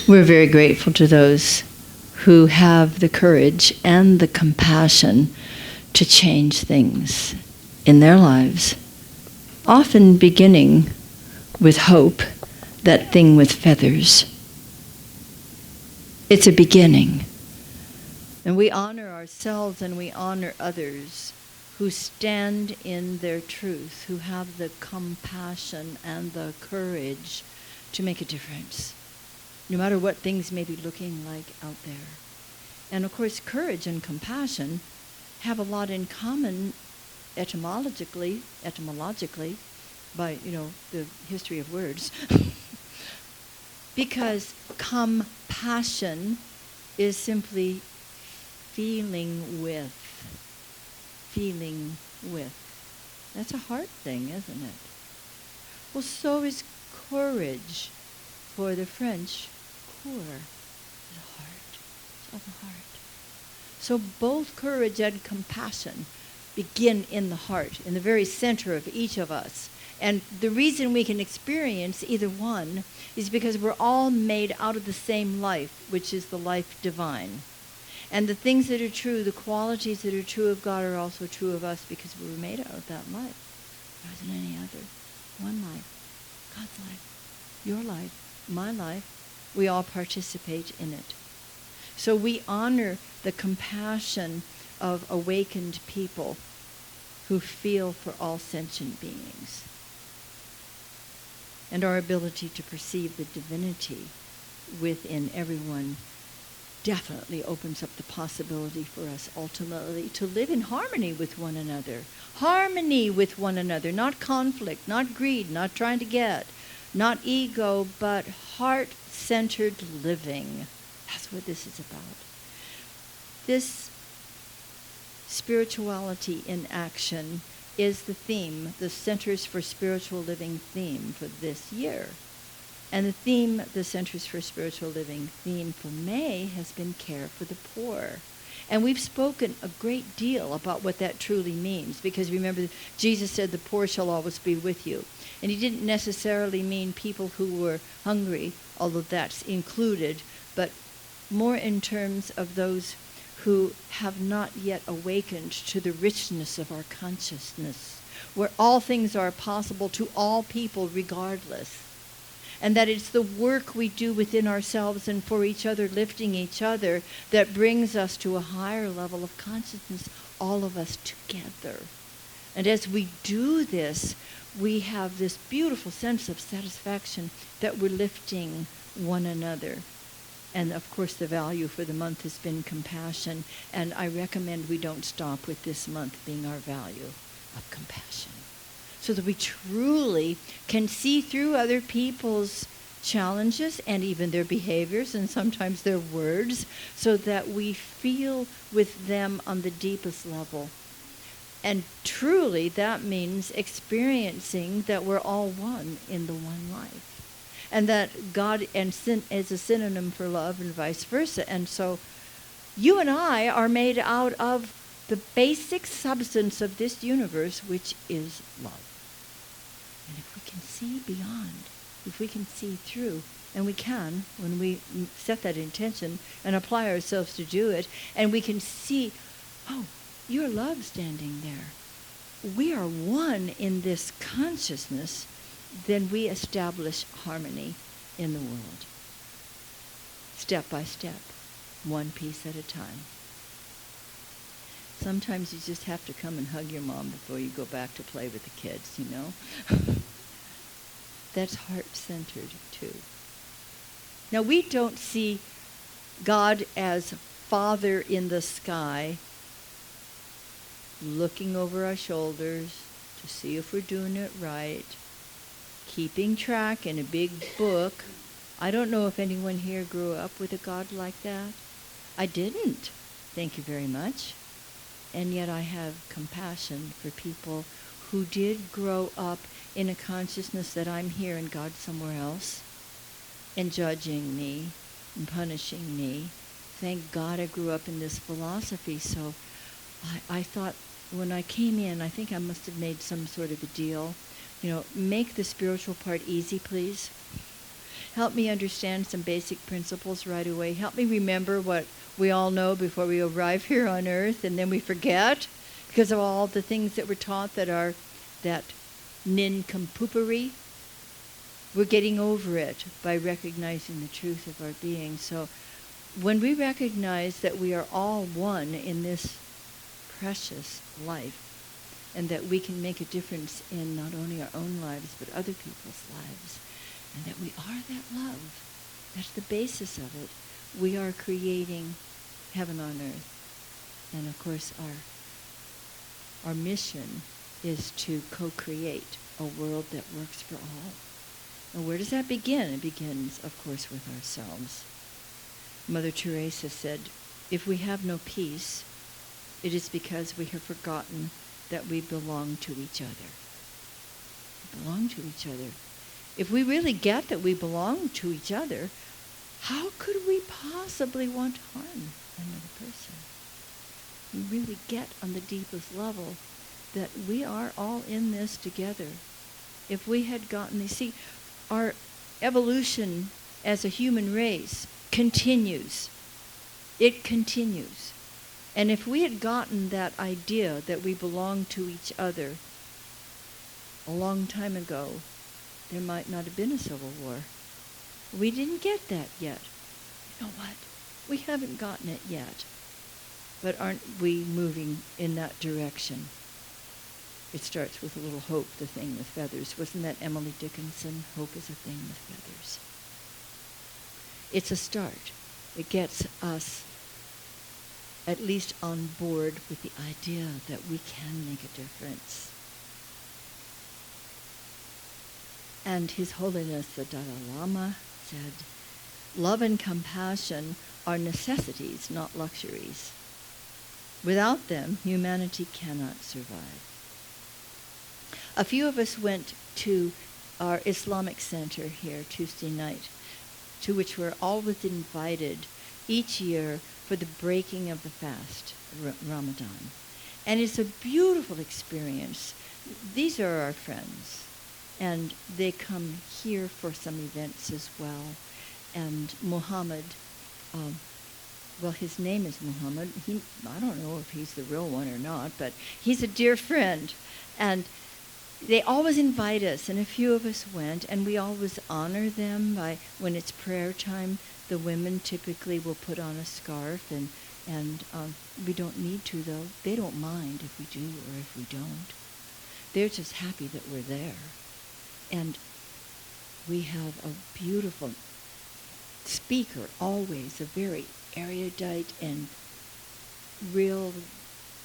We're very grateful to those who have the courage and the compassion to change things in their lives, often beginning with hope, that thing with feathers. It's a beginning. And we honor ourselves and we honor others who stand in their truth, who have the compassion and the courage to make a difference, no matter what things may be looking like out there. And of course, courage and compassion have a lot in common etymologically, by, the history of words. Because compassion is simply feeling with. That's a heart thing, isn't it? Well, so is courage. For the French, coeur, the heart. It's of the heart. So both courage and compassion begin in the heart, in the very center of each of us. And the reason we can experience either one is because we're all made out of the same life, which is the life divine. And the things that are true, the qualities that are true of God are also true of us because we were made out of that life. There isn't any other. One life. God's life. Your life. My life. We all participate in it. So we honor the compassion of awakened people who feel for all sentient beings. And our ability to perceive the divinity within everyone definitely opens up the possibility for us ultimately to live in harmony with one another. Harmony with one another, not conflict, not greed, not trying to get, not ego, but heart-centered living. That's what this is about. This spirituality in action is the theme, the Centers for Spiritual Living theme for this year. And the theme, the Centers for Spiritual Living theme for May has been care for the poor. And we've spoken a great deal about what that truly means, because remember, Jesus said the poor shall always be with you. And he didn't necessarily mean people who were hungry, although that's included, but more in terms of those who have not yet awakened to the richness of our consciousness, where all things are possible to all people regardless. And that it's the work we do within ourselves and for each other, lifting each other, that brings us to a higher level of consciousness, all of us together. And as we do this, we have this beautiful sense of satisfaction that we're lifting one another. And of course, the value for the month has been compassion. And I recommend we don't stop with this month being our value of compassion, so that we truly can see through other people's challenges and even their behaviors and sometimes their words, so that we feel with them on the deepest level. And truly, that means experiencing that we're all one in the one life. And that God and sin is a synonym for love and vice versa. And so you and I are made out of the basic substance of this universe, which is love. And if we can see beyond, if we can see through, and we can when we set that intention and apply ourselves to do it, and we can see, oh, your love standing there. We are one in this consciousness. Then we establish harmony in the world. Step by step, one piece at a time. Sometimes you just have to come and hug your mom before you go back to play with the kids, you know? That's heart-centered too. Now, we don't see God as Father in the sky, looking over our shoulders to see if we're doing it right, keeping track in a big book. I don't know if anyone here grew up with a God like that. I didn't. Thank you very much. And yet I have compassion for people who did grow up in a consciousness that I'm here and God's somewhere else, and judging me and punishing me. Thank God I grew up in this philosophy. So I thought when I came in, I think I must have made some sort of a deal. Make the spiritual part easy, please. Help me understand some basic principles right away. Help me remember what we all know before we arrive here on earth, and then we forget because of all the things that we're taught that are that nincompoopery. We're getting over it by recognizing the truth of our being. So when we recognize that we are all one in this precious life, and that we can make a difference in not only our own lives, but other people's lives, and that we are that love, that's the basis of it. We are creating heaven on earth. And of course, our mission is to co-create a world that works for all. And where does that begin? It begins, of course, with ourselves. Mother Teresa said, if we have no peace, it is because we have forgotten that we belong to each other. We belong to each other. If we really get that we belong to each other, how could we possibly want to harm another person? We really get on the deepest level that we are all in this together. If we had gotten these, see, our evolution as a human race continues. It continues. And if we had gotten that idea that we belong to each other a long time ago, there might not have been a civil war. We didn't get that yet. You know what? We haven't gotten it yet. But aren't we moving in that direction? It starts with a little hope, the thing with feathers. Wasn't that Emily Dickinson? Hope is a thing with feathers. It's a start. It gets us at least on board with the idea that we can make a difference. And His Holiness the Dalai Lama said, love and compassion are necessities, not luxuries. Without them, humanity cannot survive. A few of us went to our Islamic center here Tuesday night, to which we're always invited each year for the breaking of the fast, Ramadan. And it's a beautiful experience. These are our friends, and they come here for some events as well. And Muhammad, well, his name is Muhammad. I don't know if he's the real one or not, but he's a dear friend. And they always invite us, and a few of us went, and we always honor them by, when it's prayer time, the women typically will put on a scarf, and we don't need to, though. They don't mind if we do or if we don't. They're just happy that we're there. And we have a beautiful speaker, always, a very erudite and real,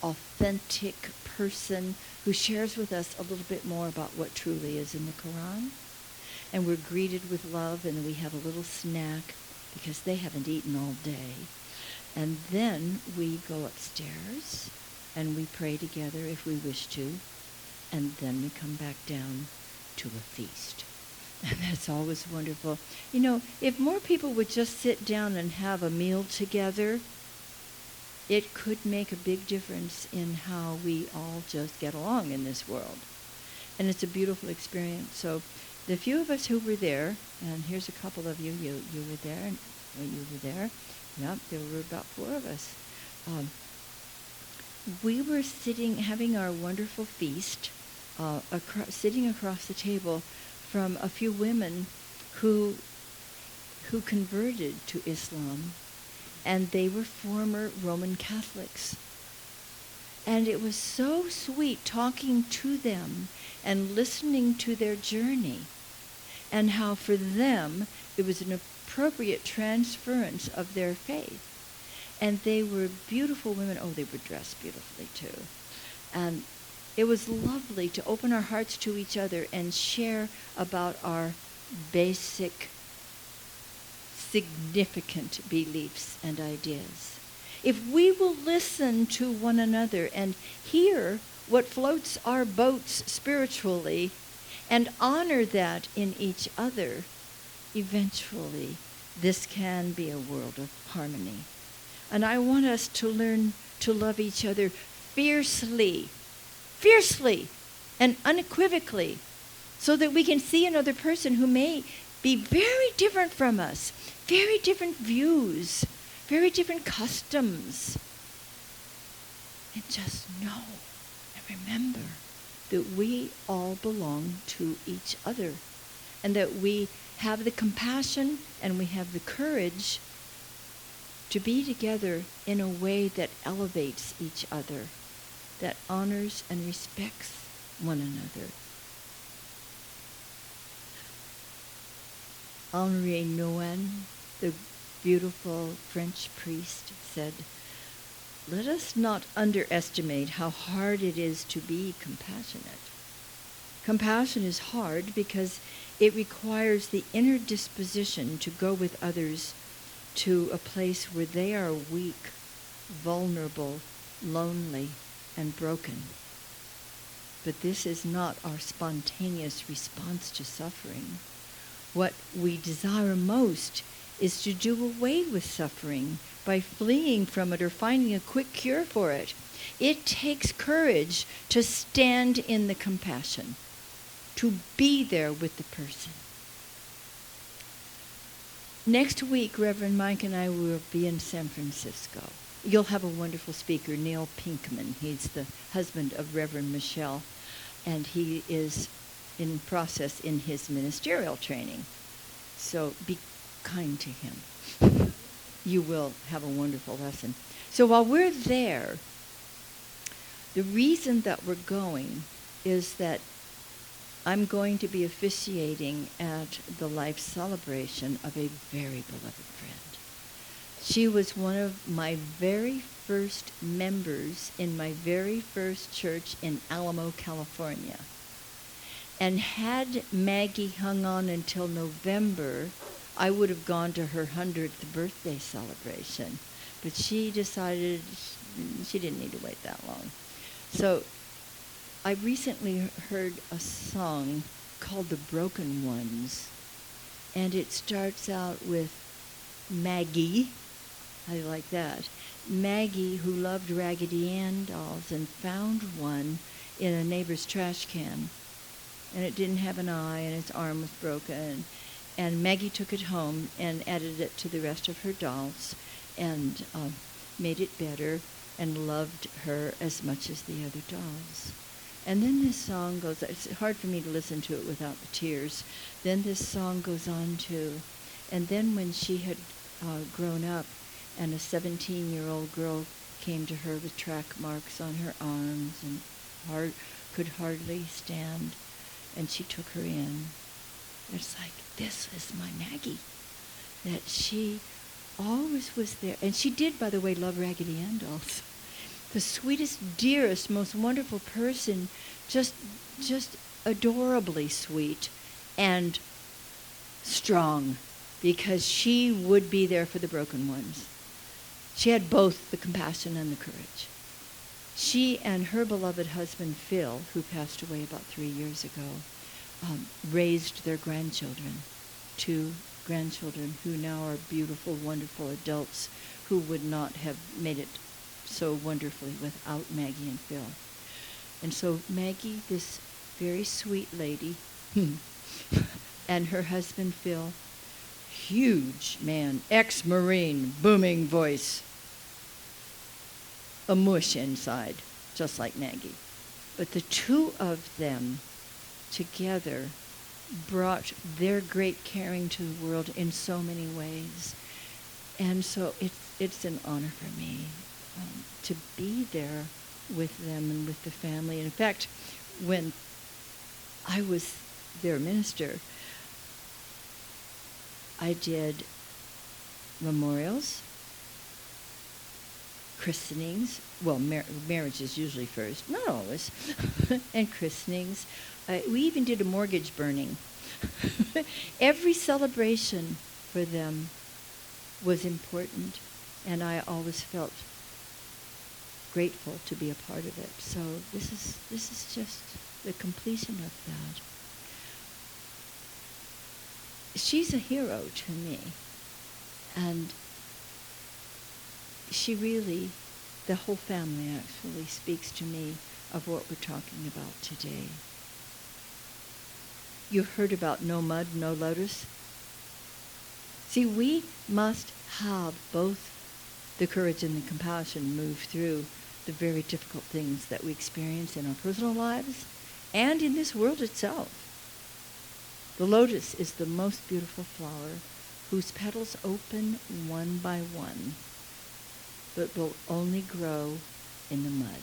authentic person who shares with us a little bit more about what truly is in the Quran. And we're greeted with love, and we have a little snack because they haven't eaten all day. And then we go upstairs and we pray together if we wish to, and then we come back down to a feast. And that's always wonderful. You know, if more people would just sit down and have a meal together, it could make a big difference in how we all just get along in this world. And it's a beautiful experience. So the few of us who were there, and here's a couple of you, you were there, and you were there. Yep, there were about 4 of us. We were sitting, having our wonderful feast, sitting across the table from a few women who converted to Islam, and they were former Roman Catholics. And it was so sweet talking to them and listening to their journey, and how for them it was an appropriate transference of their faith. And they were beautiful women. Oh, they were dressed beautifully too. And it was lovely to open our hearts to each other and share about our basic, significant beliefs and ideas. If we will listen to one another and hear what floats our boats spiritually and honor that in each other, eventually this can be a world of harmony. And I want us to learn to love each other fiercely and unequivocally, so that we can see another person who may be very different from us, very different views, very different customs. And just know and remember that we all belong to each other, and that we have the compassion and we have the courage to be together in a way that elevates each other, that honors and respects one another. Henri Nouwen, the beautiful French priest, said, "Let us not underestimate how hard it is to be compassionate. Compassion is hard because it requires the inner disposition to go with others to a place where they are weak, vulnerable, lonely, and broken. But this is not our spontaneous response to suffering. What we desire most is to do away with suffering by fleeing from it or finding a quick cure for it. It takes courage to stand in the compassion, to be there with the person." Next week, Reverend Mike and I will be in San Francisco. You'll have a wonderful speaker, Neil Pinkman. He's the husband of Reverend Michelle, and he is in process in his ministerial training. So be kind to him. You will have a wonderful lesson. So while we're there, the reason that we're going is that I'm going to be officiating at the life celebration of a very beloved friend. She was one of my very first members in my very first church in Alamo, California. And had Maggie hung on until November, I would have gone to her 100th birthday celebration. But she decided she didn't need to wait that long. So I recently heard a song called The Broken Ones, and it starts out with Maggie. I like that. Maggie, who loved Raggedy Ann dolls and found one in a neighbor's trash can, and it didn't have an eye and its arm was broken. And Maggie took it home and added it to the rest of her dolls and made it better and loved her as much as the other dolls. And then this song goes, it's hard for me to listen to it without the tears. Then this song goes on to, and then when she had grown up and a 17-year-old girl came to her with track marks on her arms and could hardly stand, and she took her in. It's like, this is my Maggie, that she always was there. And she did, by the way, love Raggedy Ann dolls. The sweetest, dearest, most wonderful person, just adorably sweet and strong, because she would be there for the broken ones. She had both the compassion and the courage. She and her beloved husband, Phil, who passed away about 3 years ago, raised their grandchildren, 2 grandchildren who now are beautiful, wonderful adults who would not have made it so wonderfully without Maggie and Phil. And so Maggie, this very sweet lady, and her husband Phil, huge man, ex-Marine, booming voice, a mush inside, just like Maggie. But the 2 of them together brought their great caring to the world in so many ways. And so it's an honor for me to be there with them and with the family. In fact, when I was their minister, I did memorials, christenings, well, marriage is usually first, not always, and christenings. We even did a mortgage burning. Every celebration for them was important, and I always felt grateful to be a part of it. So this is just the completion of that. She's a hero to me, and she really, the whole family actually speaks to me of what we're talking about today. You've heard about no mud, no lotus. See, we must have both the courage and the compassion move through the very difficult things that we experience in our personal lives and in this world itself. The lotus is the most beautiful flower whose petals open one by one, but will only grow in the mud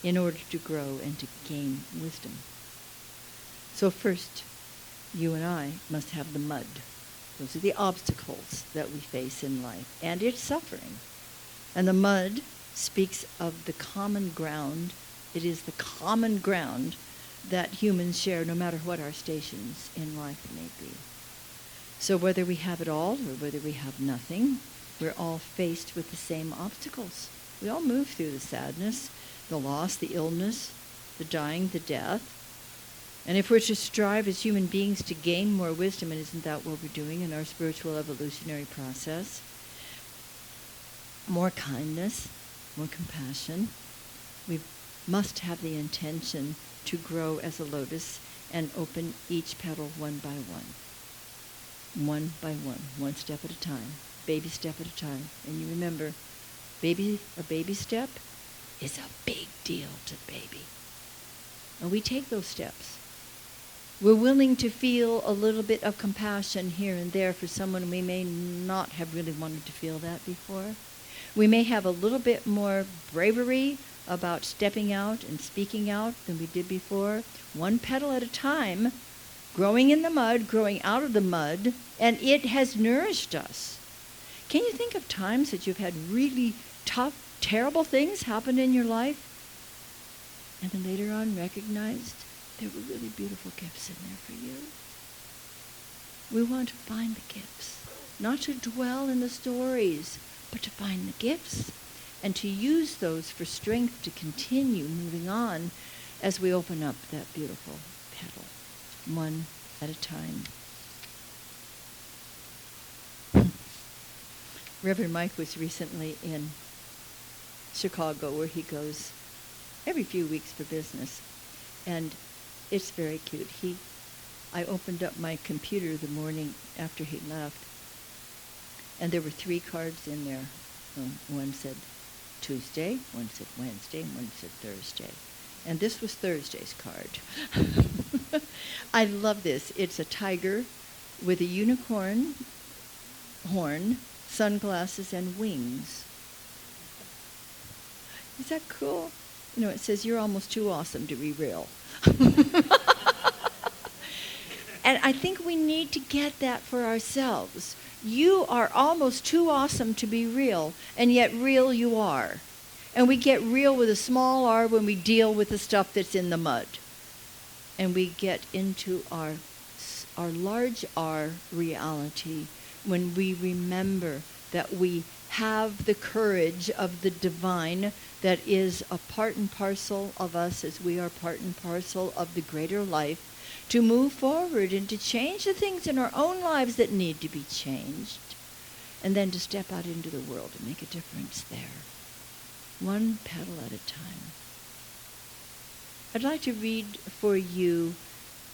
in order to grow and to gain wisdom. So first, you and I must have the mud. Those are the obstacles that we face in life, and it's suffering. And the mud speaks of the common ground. It is the common ground that humans share, no matter what our stations in life may be. So whether we have it all or whether we have nothing, we're all faced with the same obstacles. We all move through the sadness, the loss, the illness, the dying, the death. And if we're to strive as human beings to gain more wisdom, and isn't that what we're doing in our spiritual evolutionary process? More kindness, more compassion. We must have the intention to grow as a lotus and open each petal one by one step at a time, baby step at a time. And you remember, a baby step is a big deal to baby. And we take those steps. We're willing to feel a little bit of compassion here and there for someone we may not have really wanted to feel that before. We may have a little bit more bravery about stepping out and speaking out than we did before. One petal at a time, growing in the mud, growing out of the mud, and it has nourished us. Can you think of times that you've had really tough, terrible things happen in your life, and then later on recognized there were really beautiful gifts in there for you? We want to find the gifts, not to dwell in the stories, but to find the gifts and to use those for strength to continue moving on as we open up that beautiful petal, one at a time. Reverend Mike was recently in Chicago, where he goes every few weeks for business, and it's very cute. I opened up my computer the morning after he left, and there were 3 cards in there. One said Tuesday, one said Wednesday, and one said Thursday. And this was Thursday's card. I love this. It's a tiger with a unicorn horn, sunglasses, and wings. Is that cool? You know, it says, "You're almost too awesome to be real." And I think we need to get that for ourselves. You are almost too awesome to be real, and yet real you are. And we get real with a small r when we deal with the stuff that's in the mud. And we get into our large R reality when we remember that we have the courage of the divine that is a part and parcel of us, as we are part and parcel of the greater life, to move forward and to change the things in our own lives that need to be changed, and then to step out into the world and make a difference there, one petal at a time. I'd like to read for you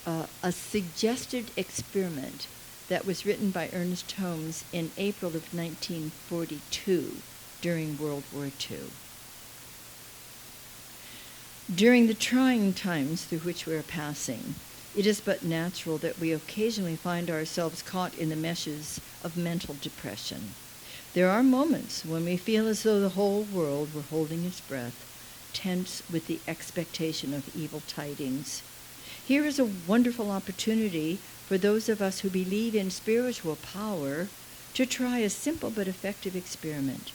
a suggested experiment that was written by Ernest Holmes in April of 1942 during World War II. During the trying times through which we are passing, it is but natural that we occasionally find ourselves caught in the meshes of mental depression. There are moments when we feel as though the whole world were holding its breath, tense with the expectation of evil tidings. Here is a wonderful opportunity for those of us who believe in spiritual power to try a simple but effective experiment.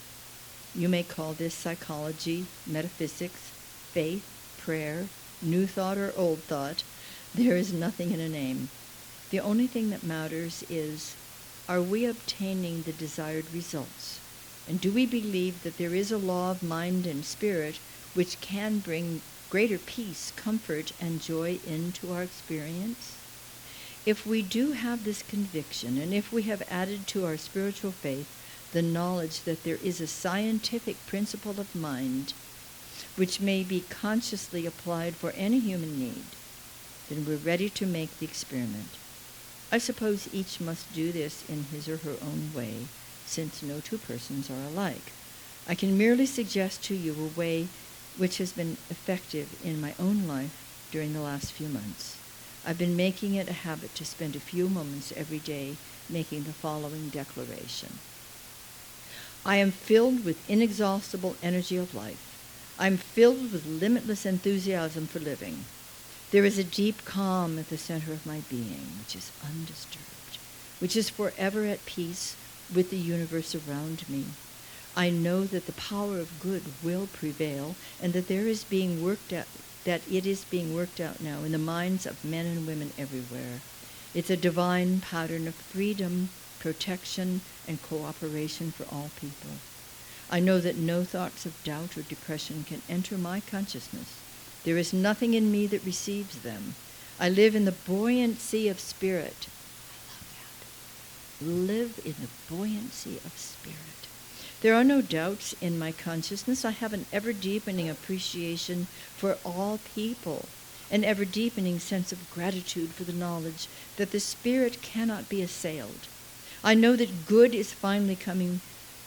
You may call this psychology, metaphysics, faith, prayer, new thought, or old thought. There is nothing in a name. The only thing that matters is, are we obtaining the desired results? And do we believe that there is a law of mind and spirit which can bring greater peace, comfort, and joy into our experience? If we do have this conviction, and if we have added to our spiritual faith the knowledge that there is a scientific principle of mind which may be consciously applied for any human need, then we're ready to make the experiment. I suppose each must do this in his or her own way, since no two persons are alike. I can merely suggest to you a way which has been effective in my own life during the last few months. I've been making it a habit to spend a few moments every day making the following declaration. I am filled with inexhaustible energy of life. I am filled with limitless enthusiasm for living. There is a deep calm at the center of my being, which is undisturbed, which is forever at peace with the universe around me. I know that the power of good will prevail, and that it is being worked out now in the minds of men and women everywhere. It's a divine pattern of freedom, protection, and cooperation for all people. I know that no thoughts of doubt or depression can enter my consciousness. There is nothing in me that receives them. I live in the buoyancy of spirit. I love that. Live in the buoyancy of spirit. There are no doubts in my consciousness. I have an ever-deepening appreciation for all people, an ever-deepening sense of gratitude for the knowledge that the spirit cannot be assailed. I know that good is finally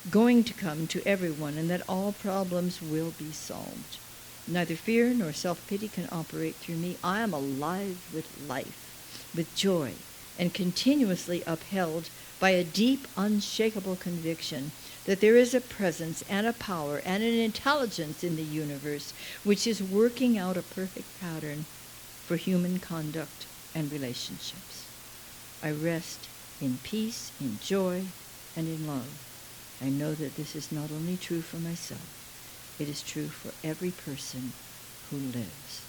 going to come to everyone, and that all problems will be solved. Neither fear nor self-pity can operate through me. I am alive with life, with joy, and continuously upheld by a deep, unshakable conviction that there is a presence and a power and an intelligence in the universe which is working out a perfect pattern for human conduct and relationships. I rest in peace, in joy, and in love. I know that this is not only true for myself, it is true for every person who lives.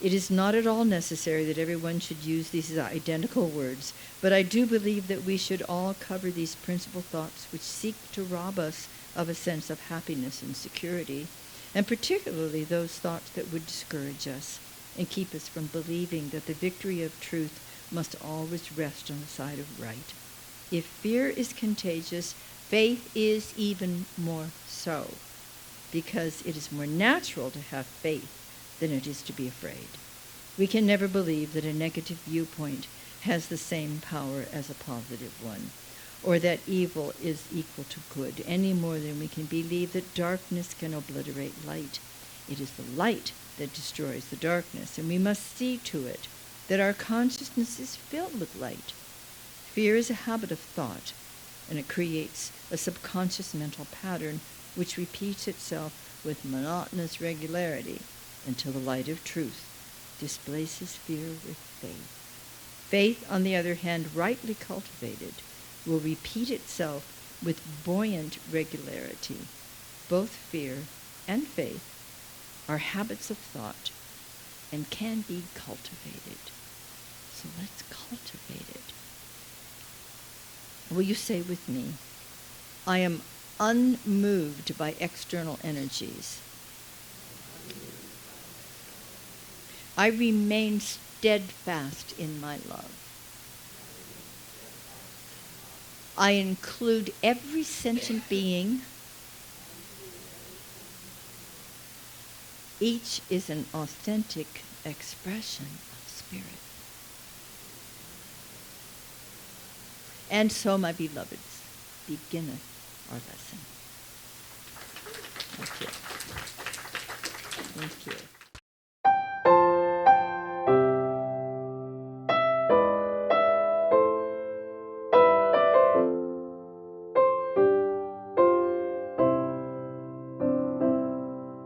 It is not at all necessary that everyone should use these identical words, but I do believe that we should all cover these principal thoughts which seek to rob us of a sense of happiness and security, and particularly those thoughts that would discourage us and keep us from believing that the victory of truth must always rest on the side of right. If fear is contagious, faith is even more so, because it is more natural to have faith than it is to be afraid. We can never believe that a negative viewpoint has the same power as a positive one, or that evil is equal to good, any more than we can believe that darkness can obliterate light. It is the light that destroys the darkness, and we must see to it that our consciousness is filled with light. Fear is a habit of thought, and it creates a subconscious mental pattern which repeats itself with monotonous regularity until the light of truth displaces fear with faith. Faith, on the other hand, rightly cultivated, will repeat itself with buoyant regularity. Both fear and faith are habits of thought and can be cultivated. So let's cultivate it. Will you say with me, I am unmoved by external energies. I remain steadfast in my love. I include every sentient being. Each is an authentic expression of spirit. And so, my beloveds, beginneth our lesson. Thank you.